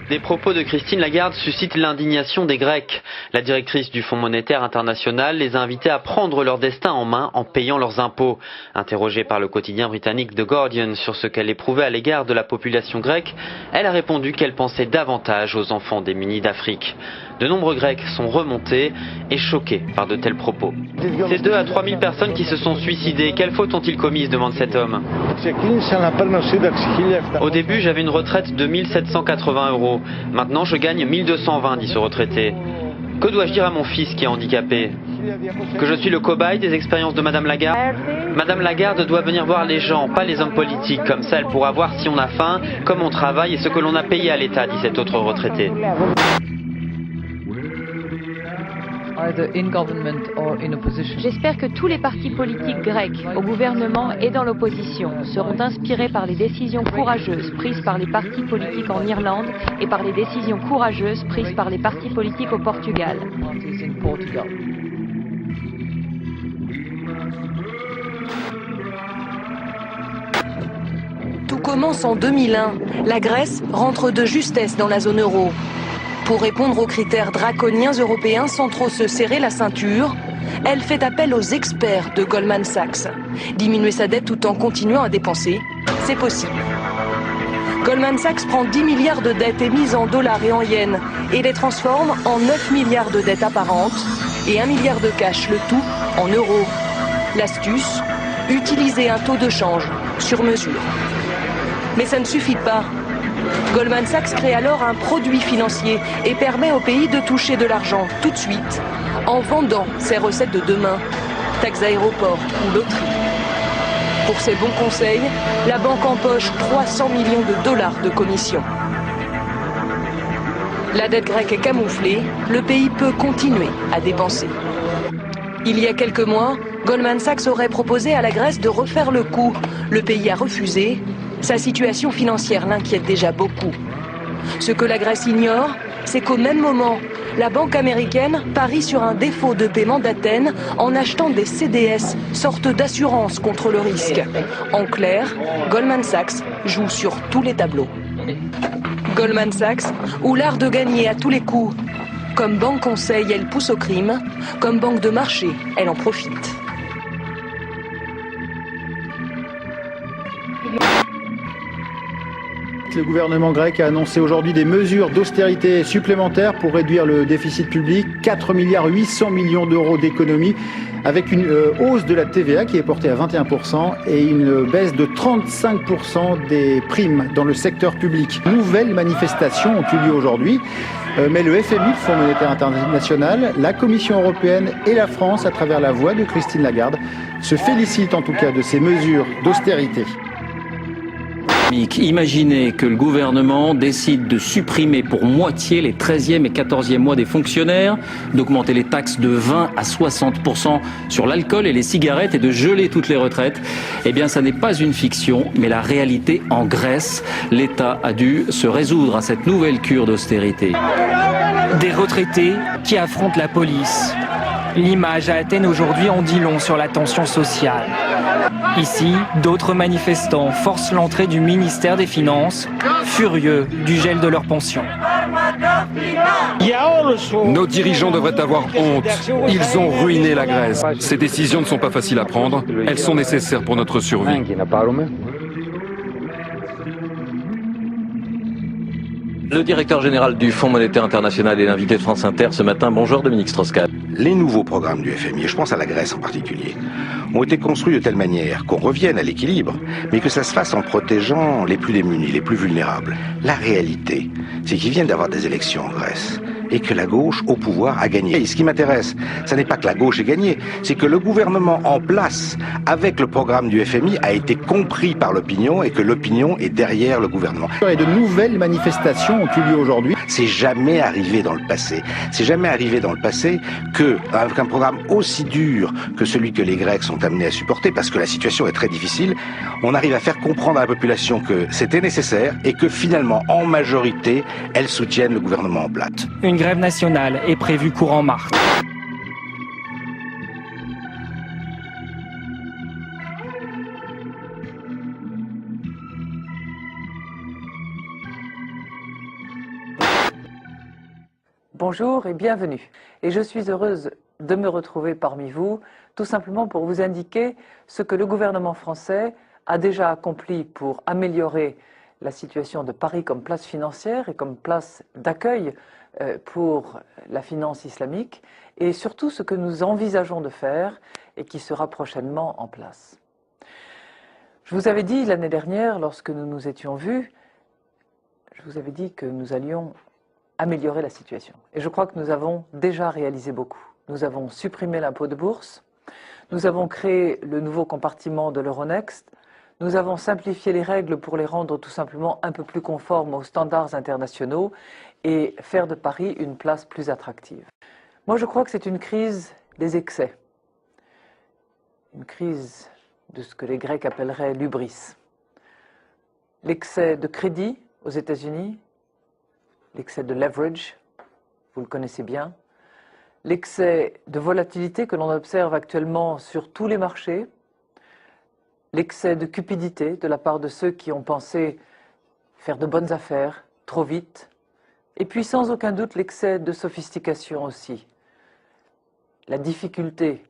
Les propos de Christine Lagarde suscitent l'indignation des Grecs. La directrice du Fonds monétaire international les a invités à prendre leur destin en main en payant leurs impôts. Interrogée par le quotidien britannique The Guardian sur ce qu'elle éprouvait à l'égard de la population grecque, elle a répondu qu'elle pensait davantage aux enfants démunis d'Afrique. De nombreux Grecs sont remontés et choqués par de tels propos. C'est 2 à 3 000 personnes qui se sont suicidées. Quelle faute ont-ils commise, demande cet homme. Au début, j'avais une retraite de 1 780 €. Maintenant, je gagne 1 220, dit ce retraité. Que dois-je dire à mon fils qui est handicapé? Que je suis le cobaye des expériences de Madame Lagarde? Madame Lagarde doit venir voir les gens, pas les hommes politiques. Comme ça, elle pourra voir si on a faim, comme on travaille et ce que l'on a payé à l'État, dit cet autre retraité. J'espère que tous les partis politiques grecs, au gouvernement et dans l'opposition, seront inspirés par les décisions courageuses prises par les partis politiques en Irlande et par les décisions courageuses prises par les partis politiques au Portugal. Tout commence en 2001. La Grèce rentre de justesse dans la zone euro. Pour répondre aux critères draconiens européens sans trop se serrer la ceinture, elle fait appel aux experts de Goldman Sachs. Diminuer sa dette tout en continuant à dépenser, c'est possible. Goldman Sachs prend 10 milliards de dettes émises en dollars et en yens et les transforme en 9 milliards de dettes apparentes et 1 milliard de cash, le tout en euros. L'astuce, utiliser un taux de change sur mesure. Mais ça ne suffit pas. Goldman Sachs crée alors un produit financier et permet au pays de toucher de l'argent tout de suite en vendant ses recettes de demain, taxes aéroports ou loterie. Pour ses bons conseils, la banque empoche 300 millions de dollars de commission. La dette grecque est camouflée, le pays peut continuer à dépenser. Il y a quelques mois, Goldman Sachs aurait proposé à la Grèce de refaire le coup. Le pays a refusé. Sa situation financière l'inquiète déjà beaucoup. Ce que la Grèce ignore, c'est qu'au même moment, la banque américaine parie sur un défaut de paiement d'Athènes en achetant des CDS, sorte d'assurance contre le risque. En clair, Goldman Sachs joue sur tous les tableaux. Goldman Sachs, ou l'art de gagner à tous les coups. Comme banque conseil, elle pousse au crime. Comme banque de marché, elle en profite. Le gouvernement grec a annoncé aujourd'hui des mesures d'austérité supplémentaires pour réduire le déficit public, 4,8 milliards d'euros d'économies, avec une hausse de la TVA qui est portée à 21% et une baisse de 35% des primes dans le secteur public. Nouvelles manifestations ont eu lieu aujourd'hui, mais le FMI, le Fonds monétaire international, la Commission européenne et la France, à travers la voix de Christine Lagarde, se félicitent en tout cas de ces mesures d'austérité. Imaginez que le gouvernement décide de supprimer pour moitié les 13e et 14e mois des fonctionnaires, d'augmenter les taxes de 20 à 60% sur l'alcool et les cigarettes et de geler toutes les retraites. Eh bien, ça n'est pas une fiction, mais la réalité en Grèce. L'État a dû se résoudre à cette nouvelle cure d'austérité. Des retraités qui affrontent la police. L'image à Athènes aujourd'hui en dit long sur la tension sociale. Ici, d'autres manifestants forcent l'entrée du ministère des Finances, furieux du gel de leurs pensions. Nos dirigeants devraient avoir honte. Ils ont ruiné la Grèce. Ces décisions ne sont pas faciles à prendre. Elles sont nécessaires pour notre survie. Le directeur général du Fonds monétaire international est l'invité de France Inter ce matin. Bonjour Dominique Strauss-Kahn. Les nouveaux programmes du FMI, et je pense à la Grèce en particulier, ont été construits de telle manière qu'on revienne à l'équilibre, mais que ça se fasse en protégeant les plus démunis, les plus vulnérables. La réalité, c'est qu'ils viennent d'avoir des élections en Grèce et que la gauche au pouvoir a gagné. Et ce qui m'intéresse, ce n'est pas que la gauche ait gagné, c'est que le gouvernement en place, avec le programme du FMI, a été compris par l'opinion et que l'opinion est derrière le gouvernement. Et de nouvelles manifestations ont eu lieu aujourd'hui. C'est jamais arrivé dans le passé. C'est jamais arrivé dans le passé que, avec un programme aussi dur que celui que les Grecs sont amenés à supporter, parce que la situation est très difficile, on arrive à faire comprendre à la population que c'était nécessaire et que finalement, en majorité, elles soutiennent le gouvernement en place. Une grève nationale est prévue courant mars. Bonjour et bienvenue. Et je suis heureuse de me retrouver parmi vous, tout simplement pour vous indiquer ce que le gouvernement français a déjà accompli pour améliorer la situation de Paris comme place financière et comme place d'accueil pour la finance islamique, et surtout ce que nous envisageons de faire et qui sera prochainement en place. Je vous avais dit l'année dernière, lorsque nous nous étions vus, je vous avais dit que nous allions améliorer la situation. Et je crois que nous avons déjà réalisé beaucoup. Nous avons supprimé l'impôt de bourse, nous avons créé le nouveau compartiment de l'Euronext, nous avons simplifié les règles pour les rendre tout simplement un peu plus conformes aux standards internationaux et faire de Paris une place plus attractive. Moi, je crois que c'est une crise des excès, une crise de ce que les Grecs appelleraient l'hubris. L'excès de crédit aux États-Unis, l'excès de leverage, vous le connaissez bien, l'excès de volatilité que l'on observe actuellement sur tous les marchés, l'excès de cupidité de la part de ceux qui ont pensé faire de bonnes affaires trop vite, et puis sans aucun doute l'excès de sophistication aussi. La difficulté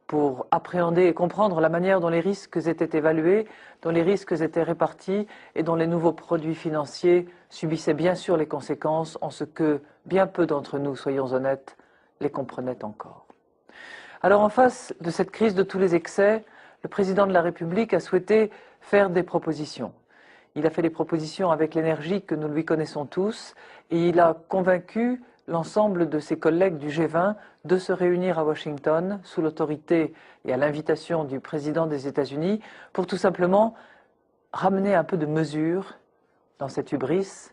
pour appréhender et comprendre la manière dont les risques étaient évalués, dont les risques étaient répartis et dont les nouveaux produits financiers subissaient bien sûr les conséquences en ce que bien peu d'entre nous, soyons honnêtes, les comprenaient encore. Alors en face de cette crise de tous les excès, le président de la République a souhaité faire des propositions. Il a fait des propositions avec l'énergie que nous lui connaissons tous et il a convaincu l'ensemble de ses collègues du G20 de se réunir à Washington sous l'autorité et à l'invitation du président des États-Unis pour tout simplement ramener un peu de mesure dans cette hubris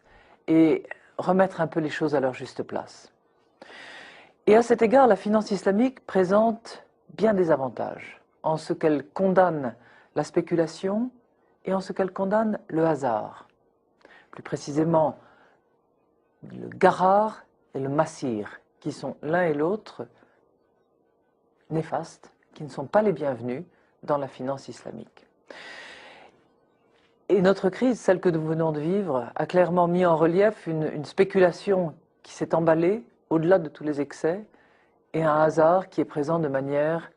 et remettre un peu les choses à leur juste place. Et à cet égard, la finance islamique présente bien des avantages en ce qu'elle condamne la spéculation et en ce qu'elle condamne le hasard. Plus précisément, le garar et le massir, qui sont l'un et l'autre néfastes, qui ne sont pas les bienvenus dans la finance islamique. Et notre crise, celle que nous venons de vivre, a clairement mis en relief une spéculation qui s'est emballée au-delà de tous les excès et un hasard qui est présent de manière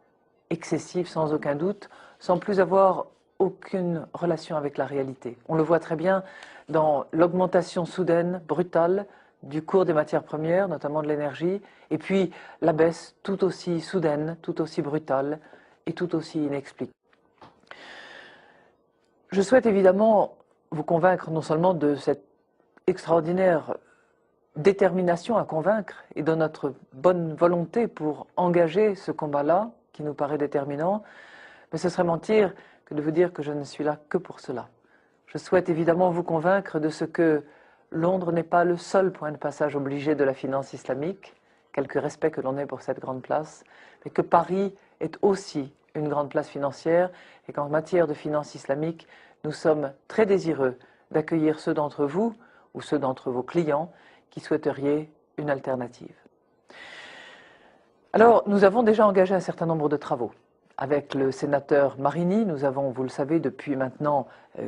excessive sans aucun doute, sans plus avoir aucune relation avec la réalité. On le voit très bien dans l'augmentation soudaine, brutale, du cours des matières premières, notamment de l'énergie, et puis la baisse tout aussi soudaine, tout aussi brutale et tout aussi inexpliquée. Je souhaite évidemment vous convaincre non seulement de cette extraordinaire détermination à convaincre et de notre bonne volonté pour engager ce combat-là, qui nous paraît déterminant, mais ce serait mentir que de vous dire que je ne suis là que pour cela. Je souhaite évidemment vous convaincre de ce que Londres n'est pas le seul point de passage obligé de la finance islamique, quelque respect que l'on ait pour cette grande place, mais que Paris est aussi une grande place financière et qu'en matière de finance islamique, nous sommes très désireux d'accueillir ceux d'entre vous ou ceux d'entre vos clients qui souhaiteriez une alternative. Alors, nous avons déjà engagé un certain nombre de travaux. Avec le sénateur Marini, nous avons, vous le savez, depuis maintenant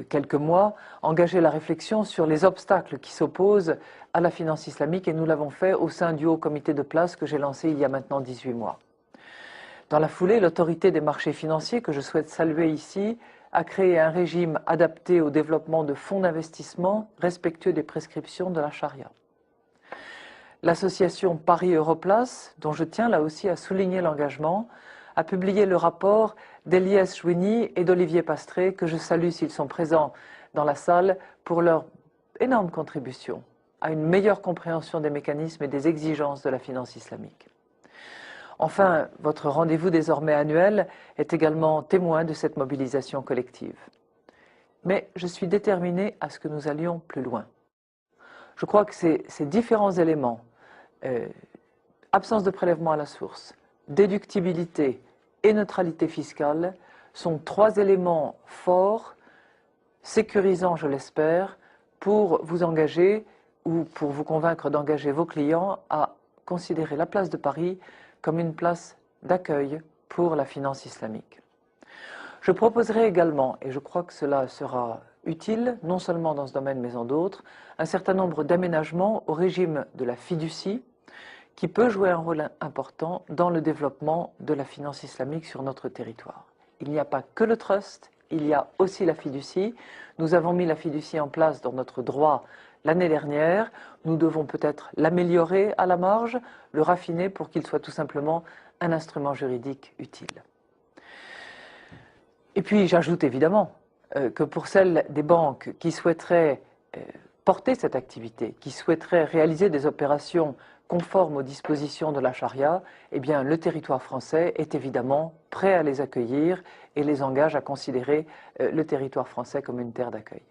quelques mois, engagé la réflexion sur les obstacles qui s'opposent à la finance islamique et nous l'avons fait au sein du haut comité de place que j'ai lancé il y a maintenant 18 mois. Dans la foulée, l'autorité des marchés financiers, que je souhaite saluer ici, a créé un régime adapté au développement de fonds d'investissement respectueux des prescriptions de la charia. L'association Paris Europlace, dont je tiens là aussi à souligner l'engagement, a publié le rapport d'Eliès Chouini et d'Olivier Pastré, que je salue s'ils sont présents dans la salle, pour leur énorme contribution à une meilleure compréhension des mécanismes et des exigences de la finance islamique. Enfin, votre rendez-vous désormais annuel est également témoin de cette mobilisation collective. Mais je suis déterminé à ce que nous allions plus loin. Je crois que ces différents éléments, absence de prélèvement à la source, déductibilité et neutralité fiscale, sont trois éléments forts, sécurisants, je l'espère, pour vous engager ou pour vous convaincre d'engager vos clients à considérer la place de Paris comme une place d'accueil pour la finance islamique. Je proposerai également, et je crois que cela sera utile, non seulement dans ce domaine mais en d'autres, un certain nombre d'aménagements au régime de la fiducie qui peut jouer un rôle important dans le développement de la finance islamique sur notre territoire. Il n'y a pas que le trust, il y a aussi la fiducie. Nous avons mis la fiducie en place dans notre droit l'année dernière. Nous devons peut-être l'améliorer à la marge, le raffiner pour qu'il soit tout simplement un instrument juridique utile. Et puis j'ajoute évidemment que pour celles des banques qui souhaiteraient porter cette activité, qui souhaiteraient réaliser des opérations conformes aux dispositions de la charia, eh bien, le territoire français est évidemment prêt à les accueillir et les engage à considérer le territoire français comme une terre d'accueil.